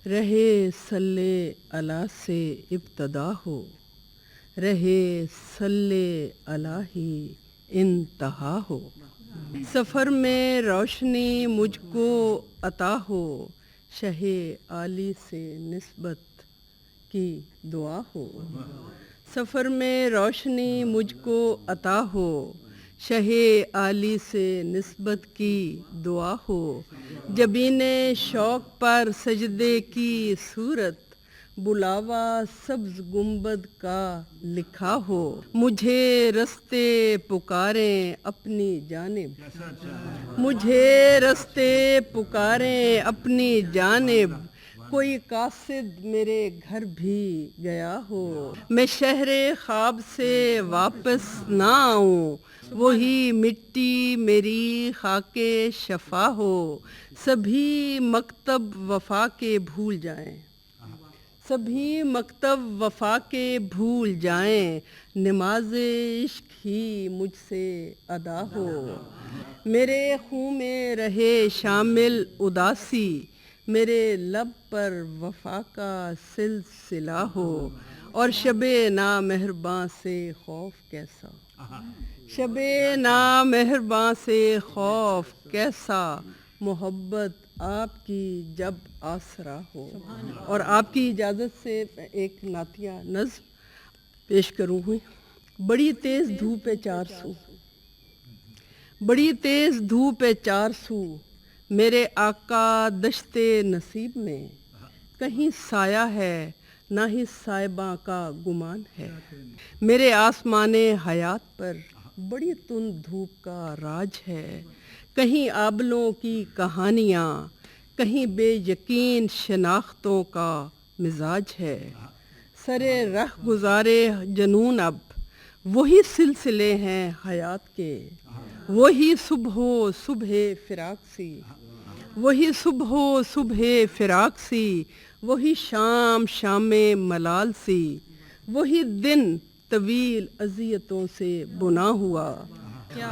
رہے صلی اللہ سے ابتدا ہو، رہے صلی اللہ ہی انتہا ہو۔ سفر میں روشنی مجھ کو عطا ہو، شہ عالی سے نسبت کی دعا ہو۔ سفر میں روشنی مجھ کو عطا ہو، شہ عالی سے نسبت کی دعا ہو۔ جبین شوق پر سجدے کی صورت، بلاوا سبز گنبد کا لکھا ہو۔ مجھے رستے پکاریں اپنی جانب، مجھے رستے پکاریں اپنی جانب، کوئی قاصد میرے گھر بھی گیا ہو۔ میں شہر خواب سے واپس نہ آؤں، وہی مٹی میری خاک شفا ہو۔ سبھی مکتب وفا کے بھول جائیں، سبھی مکتب وفا کے بھول جائیں، نماز عشق ہی مجھ سے ادا ہو۔ میرے خون میں رہے شامل اداسی، میرے لب پر وفا کا سلسلہ ہو۔ اور شب نامہرباں سے خوف کیسا، شب نامہرباں سے خوف کیسا، محبت آپ کی جب آسرا ہو۔ اور آپ کی اجازت سے میں ایک نعتیہ نظم پیش کروں گی۔ بڑی تیز دھوپ ہے چار سو، بڑی تیز دھوپ ہے چار سو، میرے آقا دشت نصیب میں، کہیں سایہ ہے نہ ہی صائبہ کا گمان ہے۔ میرے آسمان حیات پر بڑی تند دھوپ کا راج ہے، کہیں آبلوں کی کہانیاں، کہیں بے یقین شناختوں کا مزاج ہے۔ سرے رہ گزارے جنون اب وہی سلسلے ہیں حیات کے، وہی صبح و صبح فراق سی، وہی صبح و صبح فراق سی، وہی شام شام ملال سی، وہی دن طویل اذیتوں سے بنا ہوا،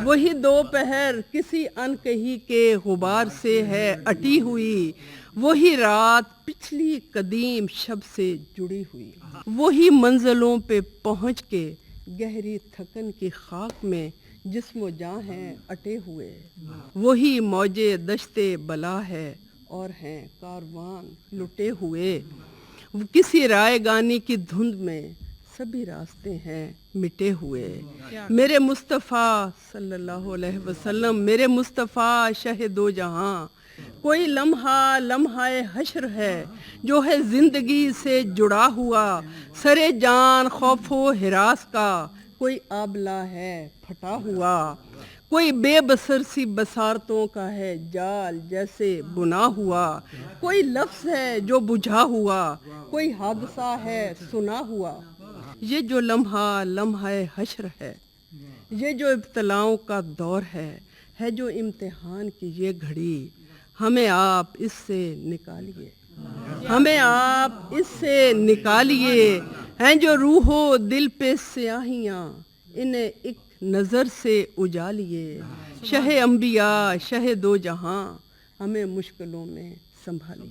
وہی دوپہر کسی انکہی کے غبار سے ہے اٹی ہوئی، وہی رات پچھلی قدیم شب سے جڑی ہوئی، وہی منزلوں پہ پہنچ کے گہری تھکن کی خاک میں جسم و جاں ہیں اٹے ہوئے، وہی موجے دشت بلا ہے اور ہیں کاروان لٹے ہوئے، کسی رائے گانی کی دھند میں سبھی راستے ہیں مٹے ہوئے۔ میرے مصطفیٰ صلی اللہ علیہ وسلم، میرے مصطفیٰ شہ دو جہاں، کوئی لمحہ لمحہ حشر ہے جو ہے زندگی سے جڑا ہوا، سرے جان خوف و ہراس کا کوئی آبلہ ہے پھٹا ہوا، کوئی بے بصر سی بصارتوں کا ہے جال جیسے بنا ہوا، کوئی لفظ ہے جو بجھا ہوا، کوئی حادثہ ہے سنا ہوا۔ یہ جو لمحہ لمحہ حشر ہے، یہ جو ابتلاؤں کا دور ہے جو امتحان کی یہ گھڑی، ہمیں آپ اس سے نکالیے، ہمیں آپ اس سے نکالیے، ہیں جو روح و دل پہ سیاہیاں، انہیں ایک نظر سے اجالیے، شہ انبیاء شہ دو جہاں، ہمیں مشکلوں میں سنبھالیے۔